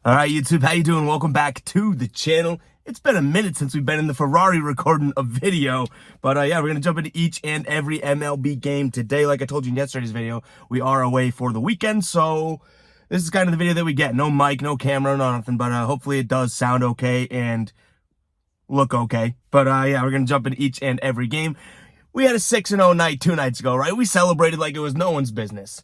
All right, YouTube, how you doing? Welcome back to the channel. It's been a minute since we've been in the Ferrari recording a video, but yeah, we're going to jump into each and every MLB game today. Like I told you in yesterday's video, we are away for the weekend, so this is kind of the video that we get. No mic, no camera, no nothing, but hopefully it does sound okay and look okay. But yeah, we're going to jump into each and every game. We had a 6-0 night 2 nights ago, right? We celebrated like it was no one's business.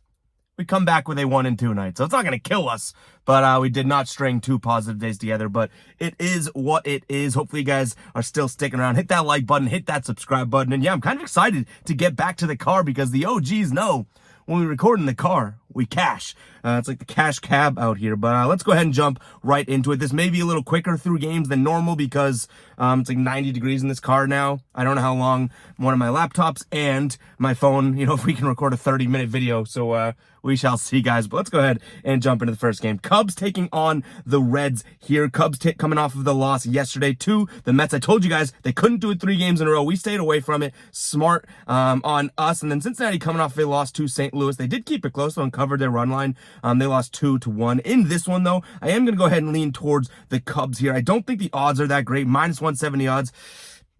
We come back with a 1-2 night, so it's not going to kill us, but we did not string 2 positive days together, but it is what it is. Hopefully you guys are still sticking around. Hit that like button, hit that subscribe button, and yeah, I'm kind of excited to get back to the car because the OGs know when we record in the car, we cash. It's like the cash cab out here, but let's go ahead and jump right into it. This may be a little quicker through games than normal because it's like 90 degrees in this car now. I don't know how long one of my laptops and my phone, if we can record a 30-minute video, so we shall see, guys. But let's go ahead and jump into the first game. Cubs taking on the Reds here. Cubs coming off of the loss yesterday to the Mets. I told you guys they couldn't do it 3 games in a row. We stayed away from it. Smart on us. And then Cincinnati coming off a loss to St. Louis. They did keep it close, though, and covered their run line. They lost 2-1. In this one, though, I am going to go ahead and lean towards the Cubs here. I don't think the odds are that great. Minus 170 odds.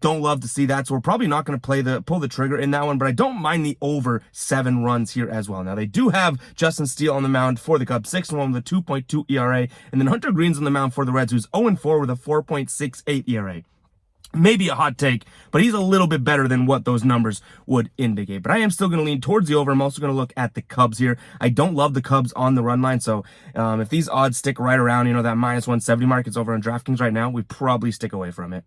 Don't love to see that, so we're probably not going to pull the trigger in that one, but I don't mind the over 7 runs here as well. Now, they do have Justin Steele on the mound for the Cubs, 6-1 with a 2.2 ERA, and then Hunter Green's on the mound for the Reds, who's 0-4 with a 4.68 ERA. Maybe a hot take, but he's a little bit better than what those numbers would indicate. But I am still going to lean towards the over. I'm also going to look at the Cubs here. I don't love the Cubs on the run line, so if these odds stick right around, that minus 170 mark, it's over on DraftKings right now, we probably stick away from it.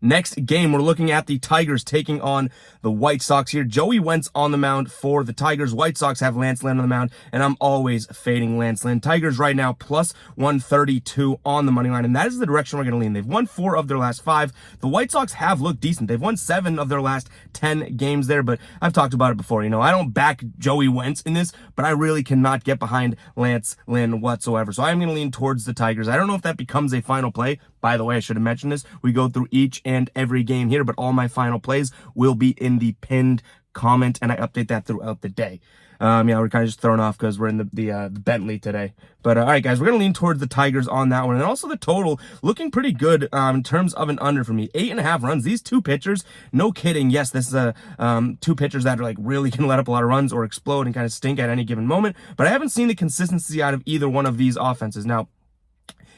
Next game, we're looking at the Tigers taking on the White Sox here. Joey Wentz on the mound for the Tigers. White Sox have Lance Lynn on the mound, and I'm always fading Lance Lynn. Tigers right now plus 132 on the money line, and that is the direction we're going to lean. They've won 4 of their last 5. The White Sox have looked decent. They've won 7 of their last 10 games there, but I've talked about it before. I don't back Joey Wentz in this, but I really cannot get behind Lance Lynn whatsoever. So I'm going to lean towards the Tigers. I don't know if that becomes a final play. By the way, I should have mentioned this. We go through each and every game here, but all my final plays will be in the pinned comment, and I update that throughout the day. Yeah, we're kind of just thrown off because we're in the Bentley today. But all right, guys, we're going to lean towards the Tigers on that one. And also the total looking pretty good in terms of an under for me. 8.5 runs. These 2 pitchers, no kidding. Yes, this is 2 pitchers that are like really can let up a lot of runs or explode and kind of stink at any given moment. But I haven't seen the consistency out of either one of these offenses. Now,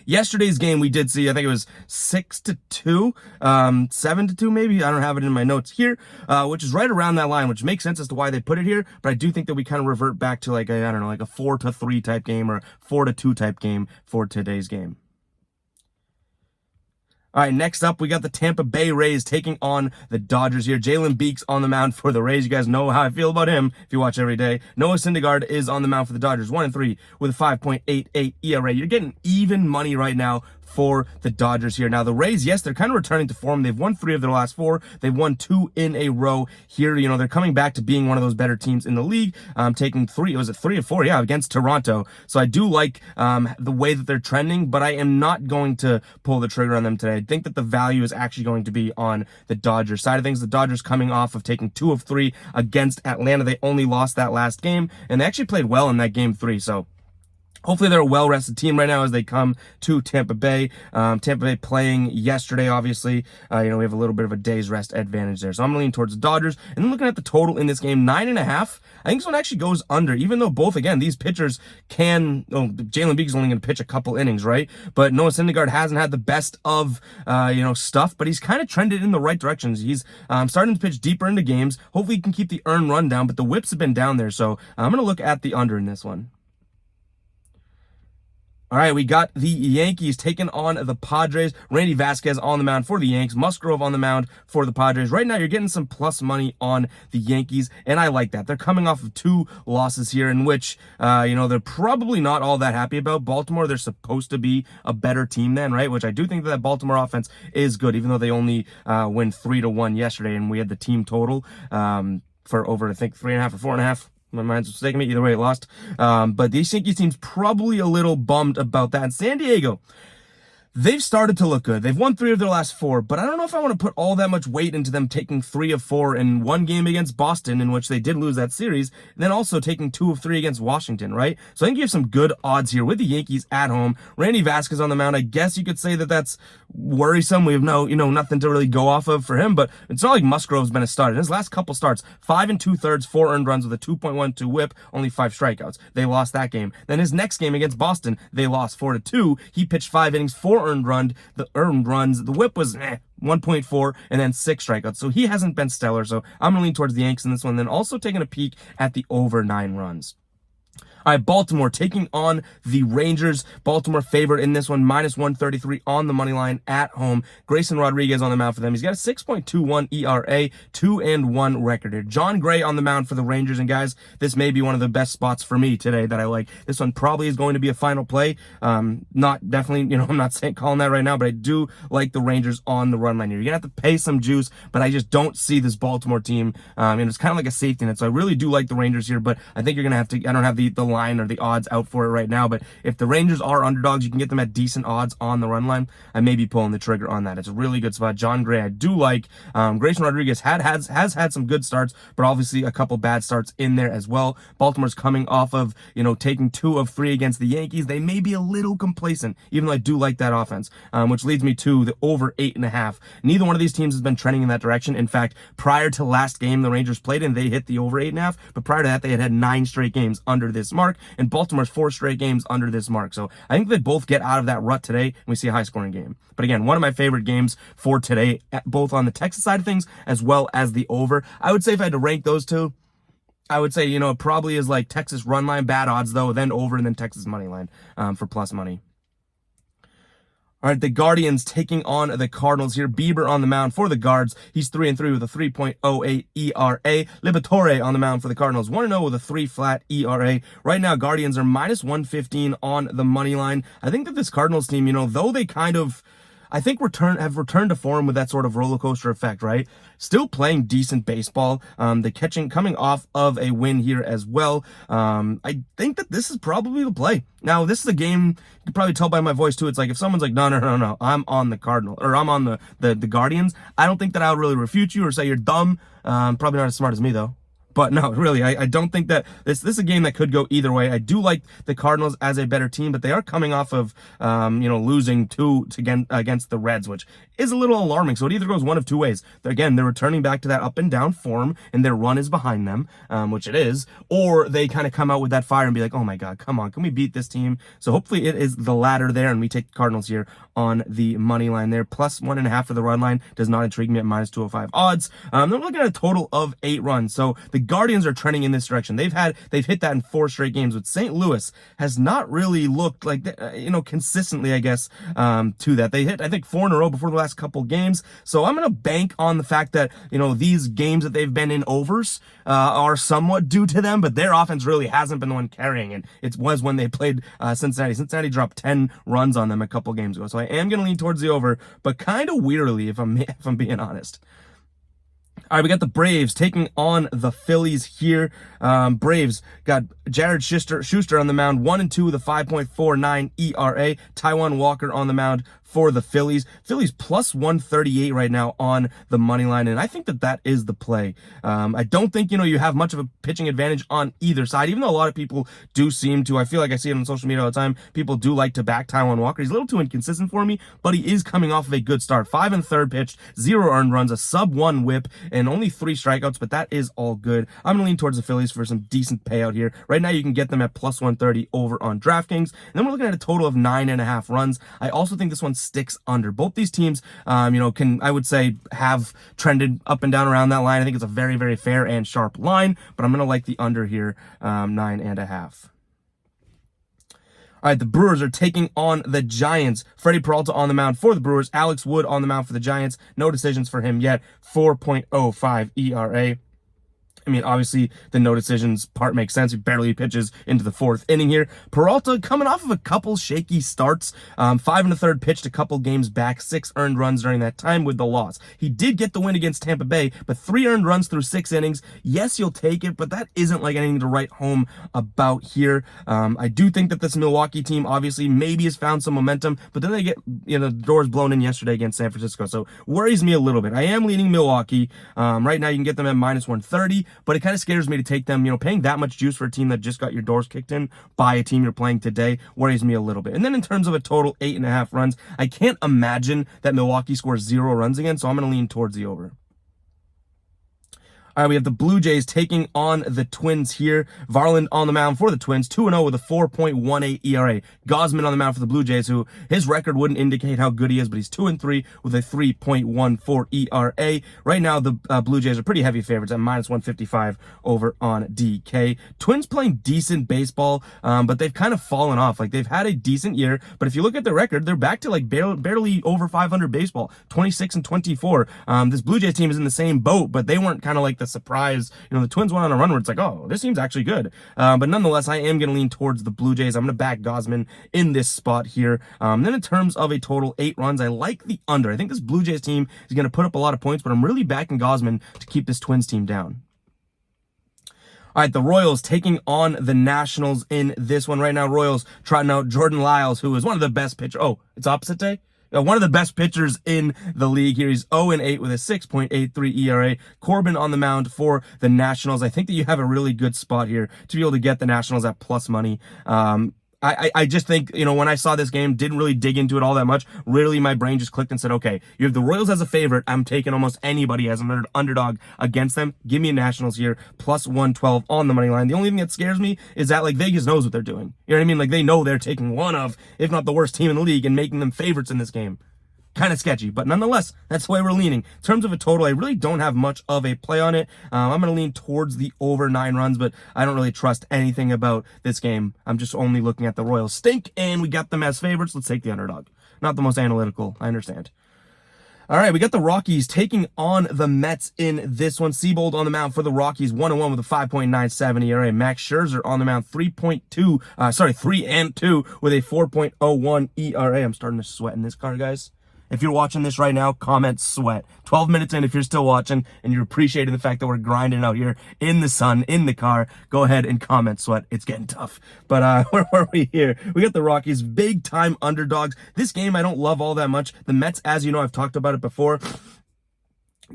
yesterday's game, we did see, I think it was 6-2, 7-2 maybe. I don't have it in my notes here, which is right around that line, which makes sense as to why they put it here. But I do think that we kind of revert back to like a 4-3 type game or 4-2 type game for today's game. All right, next up, we got the Tampa Bay Rays taking on the Dodgers here. Jalen Beeks on the mound for the Rays. You guys know how I feel about him if you watch every day. Noah Syndergaard is on the mound for the Dodgers, 1-3 with a 5.88 ERA. You're getting even money right now for the Dodgers here. Now, the Rays, yes, they're kind of returning to form. They've won 3 of their last 4. They've won 2 in a row here. They're coming back to being one of those better teams in the league, taking 3 of 4, yeah, against Toronto. So I do like the way that they're trending, but I am not going to pull the trigger on them today. I think that the value is actually going to be on the Dodgers side of things. The Dodgers coming off of taking 2 of 3 against Atlanta. They only lost that last game, and they actually played well in that game 3, so hopefully they're a well-rested team right now as they come to Tampa Bay. Tampa Bay playing yesterday, obviously. We have a little bit of a day's rest advantage there. So I'm leaning towards the Dodgers. And then looking at the total in this game, 9.5. I think this one actually goes under, even though both, again, these pitchers Jalen Beeks is only going to pitch a couple innings, right? But Noah Syndergaard hasn't had the best of, stuff, but he's kind of trended in the right directions. He's starting to pitch deeper into games. Hopefully he can keep the earned run down, but the whips have been down there. So I'm going to look at the under in this one. All right, we got the Yankees taking on the Padres. Randy Vasquez on the mound for the Yanks. Musgrove on the mound for the Padres. Right now, you're getting some plus money on the Yankees, and I like that. They're coming off of 2 losses here in which, they're probably not all that happy about. Baltimore, they're supposed to be a better team than, right? Which I do think that Baltimore offense is good, even though they only win 3-1 yesterday, and we had the team total for over, I think, 3.5 or 4.5. My mind's mistaking me. Either way, it lost. But the Yankees team's probably a little bummed about that. And San Diego, They've started to look good. They've won 3 of their last 4, but I don't know if I want to put all that much weight into them taking 3 of 4 in one game against Boston, in which they did lose that series, and then also taking 2 of 3 against Washington, right? So I think you have some good odds here with the Yankees at home. Randy Vasquez on the mound. I guess you could say that that's worrisome. We have nothing to really go off of for him, but it's not like Musgrove's been a stud. In his last couple starts, 5 2/3, 4 earned runs with a 2.12 whip, only 5 strikeouts. They lost that game. Then his next game against Boston, they lost 4-2. He pitched 5 innings, 4 earned runs. The whip was 1.4 and then 6 strikeouts. So he hasn't been stellar. So I'm going to lean towards the Yankees in this one. Then also taking a peek at the over 9 runs. All right, Baltimore taking on the Rangers. Baltimore favored in this one, -133 on the money line at home. Grayson Rodriguez on the mound for them. He's got a 6.21 ERA, 2-1 record here. John Gray on the mound for the Rangers. And guys, this may be one of the best spots for me today that I like. This one probably is going to be a final play. Not definitely, I'm not calling that right now, but I do like the Rangers on the run line here. You're going to have to pay some juice, but I just don't see this Baltimore team. It's kind of like a safety net. So I really do like the Rangers here, but I think you're going to have to, I don't have the line or the odds out for it right now, but if the Rangers are underdogs, you can get them at decent odds on the run line. I may be pulling the trigger on that. It's a really good spot. John Gray, I do like. Grayson Rodriguez has had some good starts, but obviously a couple bad starts in there as well. Baltimore's coming off of, taking 2 of 3 against the Yankees. They may be a little complacent, even though I do like that offense, which leads me to the over 8.5. Neither one of these teams has been trending in that direction. In fact, prior to last game the Rangers played in, they hit the over 8.5, but prior to that, they had 9 straight games under this mark, and Baltimore's 4 straight games under this mark. So I think they both get out of that rut today, and we see a high-scoring game. But again, one of my favorite games for today, both on the Texas side of things as well as the over. I would say if I had to rank those two, I would say, it probably is like Texas run line, bad odds though, then over, and then Texas money line for plus money. All right, the Guardians taking on the Cardinals here. Bieber on the mound for the Guards. He's 3-3 with a 3.08 ERA. Liberatore on the mound for the Cardinals. 1-0 with a 3 flat ERA. Right now, Guardians are -115 on the money line. I think that this Cardinals team, though they kind of, I think have returned to form with that sort of roller coaster effect, right? Still playing decent baseball. Coming off of a win here as well. I think that this is probably the play. Now, this is a game, you can probably tell by my voice too. It's like if someone's like, no, I'm on the Cardinal, or I'm on the Guardians. I don't think that I would really refute you or say you're dumb. Probably not as smart as me though. But no, really, I don't think that this is a game that could go either way. I do like the Cardinals as a better team, but they are coming off of, losing 2 against the Reds, which is a little alarming. So it either goes one of 2 ways. Again, they're returning back to that up and down form, and their run is behind them, which it is, or they kind of come out with that fire and be like, oh my God, come on, can we beat this team? So hopefully it is the latter there, and we take the Cardinals here on the money line there. Plus 1.5 for the run line does not intrigue me at -205 odds. They're looking at a total of 8 runs. So the Guardians are trending in this direction. They've hit that in 4 straight games, but St. Louis has not really looked like, consistently, I guess, to that. They hit, I think, 4 in a row before the last couple games. So I'm going to bank on the fact that, these games that they've been in overs, are somewhat due to them, but their offense really hasn't been the one carrying it. It was when they played, Cincinnati. Cincinnati dropped 10 runs on them a couple games ago. So I am going to lean towards the over, but kind of wearily, if I'm being honest. All right, we got the Braves taking on the Phillies here. Braves got Jared Schuster on the mound, 1-2 with a 5.49 ERA. Taijuan Walker on the mound for the Phillies. Phillies plus 138 right now on the money line, and I think that is the play. I don't think, you have much of a pitching advantage on either side, even though a lot of people do seem to. I feel like I see it on social media all the time. People do like to back Taijuan Walker. He's a little too inconsistent for me, but he is coming off of a good start. 5 1/3 pitched, 0 earned runs, a sub-1 whip, and only 3 strikeouts, but that is all good. I'm going to lean towards the Phillies for some decent payout here. Right now, you can get them at plus 130 over on DraftKings. And then we're looking at a total of 9.5 runs. I also think this one sticks under. Both these teams, can, I would say, have trended up and down around that line. I think it's a very, very fair and sharp line, but I'm going to like the under here, 9.5. All right, the Brewers are taking on the Giants. Freddie Peralta on the mound for the Brewers. Alex Wood on the mound for the Giants. No decisions for him yet. 4.05 ERA. I mean, obviously, the no decisions part makes sense. He barely pitches into the 4th inning here. Peralta coming off of a couple shaky starts. 5 1/3 pitched a couple games back, 6 earned runs during that time with the loss. He did get the win against Tampa Bay, but 3 earned runs through 6 innings. Yes, you'll take it, but that isn't like anything to write home about here. I do think that this Milwaukee team obviously maybe has found some momentum, but then they get, the doors blown in yesterday against San Francisco. So worries me a little bit. I am leaning Milwaukee. Right now you can get them at -130. But it kind of scares me to take them, paying that much juice for a team that just got your doors kicked in by a team you're playing today worries me a little bit. And then in terms of a total 8.5 runs, I can't imagine that Milwaukee scores 0 runs again, so I'm going to lean towards the over. All right, we have the Blue Jays taking on the Twins here. Varland on the mound for the Twins, 2-0 with a 4.18 ERA. Gausman on the mound for the Blue Jays, who his record wouldn't indicate how good he is, but he's 2-3 with a 3.14 ERA. Right now, the Blue Jays are pretty heavy favorites at -155 over on DK. Twins playing decent baseball, but they've kind of fallen off. Like, they've had a decent year, but if you look at their record, they're back to like barely over 500 baseball, 26-24. This Blue Jays team is in the same boat, but they weren't kind of like the surprise. The Twins went on a run where it's like, oh, this team's actually good. But nonetheless, I am going to lean towards the Blue Jays. I'm going to back Gausman in this spot here. Then in terms of a total 8 runs, I like the under. I think this Blue Jays team is going to put up a lot of points, but I'm really backing Gausman to keep this Twins team down. All right, the Royals taking on the Nationals in this one right now. Royals trotting out Jordan Lyles, who is one of the best pitchers. Oh, it's opposite day? One of the best pitchers in the league here. He's 0-8 with a 6.83 ERA. Corbin on the mound for the Nationals. I think that you have a really good spot here to be able to get the Nationals at plus money. I just think, when I saw this game, didn't really dig into it all that much. Really, my brain just clicked and said, okay, you have the Royals as a favorite. I'm taking almost anybody as an underdog against them. Give me a Nationals here, plus 112 on the money line. The only thing that scares me is that, Vegas knows what they're doing. You know what I mean? Like, they know they're taking one of, if not the worst team in the league and making them favorites in this game. Kind of sketchy, but nonetheless, that's the way we're leaning. In terms of a total, I really don't have much of a play on it. I'm going to lean towards the over 9 runs, but I don't really trust anything about this game. I'm just only looking at the Royals stink, and we got them as favorites. Let's take the underdog. Not the most analytical, I understand. All right, we got the Rockies taking on the Mets in this one. Seabold on the mound for the Rockies, 1-1 with a 5.97 ERA. Max Scherzer on the mound, 3-2 with a 4.01 ERA. I'm starting to sweat in this car, guys. If you're watching this right now, comment sweat. 12 minutes in, if you're still watching and you're appreciating the fact that we're grinding out here in the sun, in the car, go ahead and comment sweat. It's getting tough. But where are we here? We got the Rockies, big time underdogs. This game I don't love all that much. The Mets, as you know, I've talked about it before,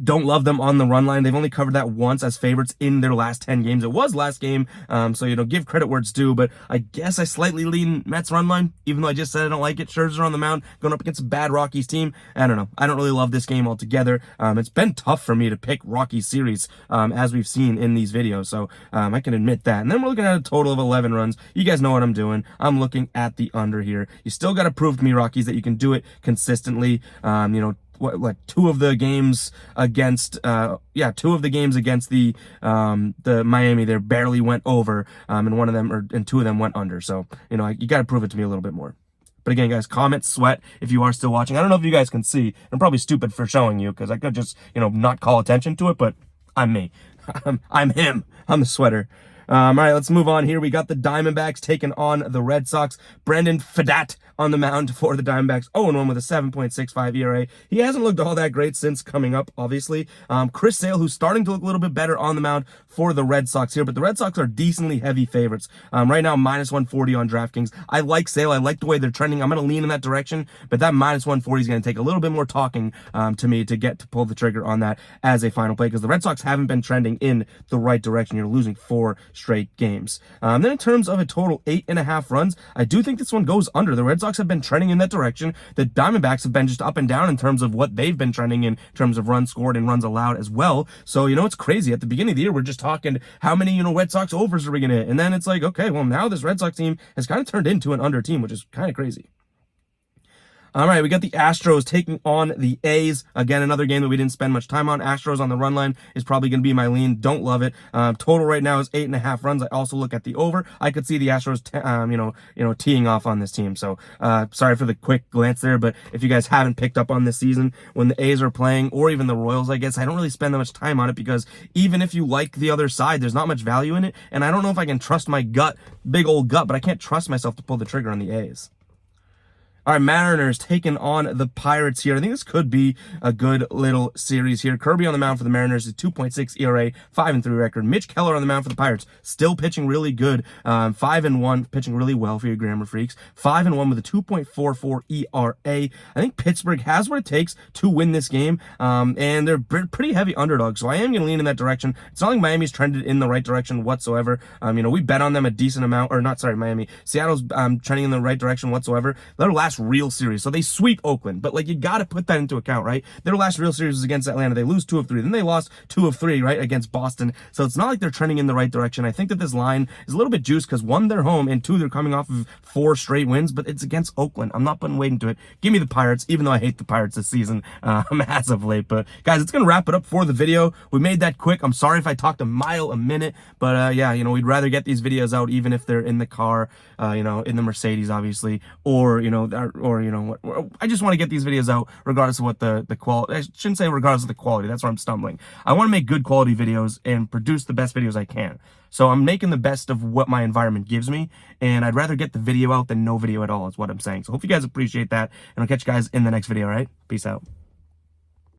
don't love them on the run line. They've only covered that once as favorites in their last 10 games. It was last game, so, give credit where it's due, but I guess I slightly lean Mets run line, even though I just said I don't like it. Scherzer on the mound, going up against a bad Rockies team. I don't know. I don't really love this game altogether. It's been tough for me to pick Rockies series, as we've seen in these videos, so I can admit that. And then we're looking at a total of 11 runs. You guys know what I'm doing. I'm looking at the under here. You still got to prove to me, Rockies, that you can do it consistently. Two of the games against the Miami there barely went over, and 2 of them went under. So, you got to prove it to me a little bit more. But again, guys, comment sweat if you are still watching. I don't know if you guys can see. I'm probably stupid for showing you because I could just, not call attention to it, but I'm me. I'm him. I'm the sweater. All right, let's move on here. We got the Diamondbacks taking on the Red Sox. Brendan Fadat on the mound for the Diamondbacks, 0-1 with a 7.65 ERA. He hasn't looked all that great since coming up, obviously. Chris Sale, who's starting to look a little bit better on the mound for the Red Sox here, but the Red Sox are decently heavy favorites. Right now, -140 on DraftKings. I like Sale. I like the way they're trending. I'm going to lean in that direction, but that -140 is going to take a little bit more talking to me to pull the trigger on that as a final play, because the Red Sox haven't been trending in the right direction. You're losing 4 straight games. Then in terms of a total 8.5 runs, I do think this one goes under. The Red Sox have been trending in that direction. The Diamondbacks have been just up and down in terms of what they've been trending in terms of runs scored and runs allowed as well. So, it's crazy. At the beginning of the year, we're just talking how many, Red Sox overs are we going to hit? And then it's like, okay, well, now this Red Sox team has kind of turned into an under team, which is kind of crazy. All right, we got the Astros taking on the A's. Again, another game that we didn't spend much time on. Astros on the run line is probably going to be my lean. Don't love it. Total right now is 8.5 runs. I also look at the over. I could see the Astros, teeing off on this team. So, sorry for the quick glance there, but if you guys haven't picked up on this season, when the A's are playing, or even the Royals, I guess, I don't really spend that much time on it because even if you like the other side, there's not much value in it. And I don't know if I can trust my gut, big old gut, but I can't trust myself to pull the trigger on the A's. All right, Mariners taking on the Pirates here. I think this could be a good little series here. Kirby on the mound for the Mariners is 2.6 ERA, 5-3 record. Mitch Keller on the mound for the Pirates, still pitching really good. 5-1, pitching really well for your grammar freaks. 5-1 with a 2.44 ERA. I think Pittsburgh has what it takes to win this game, and they're pretty heavy underdogs, so I am going to lean in that direction. It's not like Miami's trended in the right direction whatsoever. We bet on them a decent amount, or not, sorry, Miami. Seattle's trending in the right direction whatsoever. Their last real series, so they sweep Oakland, but like you got to put that into account, right? Their last real series was against Atlanta. They lose 2 of 3, then they lost 2 of 3, right, against Boston. So it's not like they're trending in the right direction. I think that this line is a little bit juiced because 1, they're home, and 2, they're coming off of 4 straight wins, but it's against Oakland. I'm not putting weight into it. Give me the Pirates, even though I hate the Pirates this season as of late. But guys, it's gonna wrap it up for the video. We made that quick. I'm sorry if I talked a mile a minute, but we'd rather get these videos out even if they're in the car, in the Mercedes, obviously, or I just want to get these videos out regardless of what the quality. I shouldn't say regardless of the quality. That's where I'm stumbling. I want to make good quality videos and produce the best videos I can. So I'm making the best of what my environment gives me, and I'd rather get the video out than no video at all is what I'm saying. So hope you guys appreciate that, and I'll catch you guys in the next video, all right? Peace out.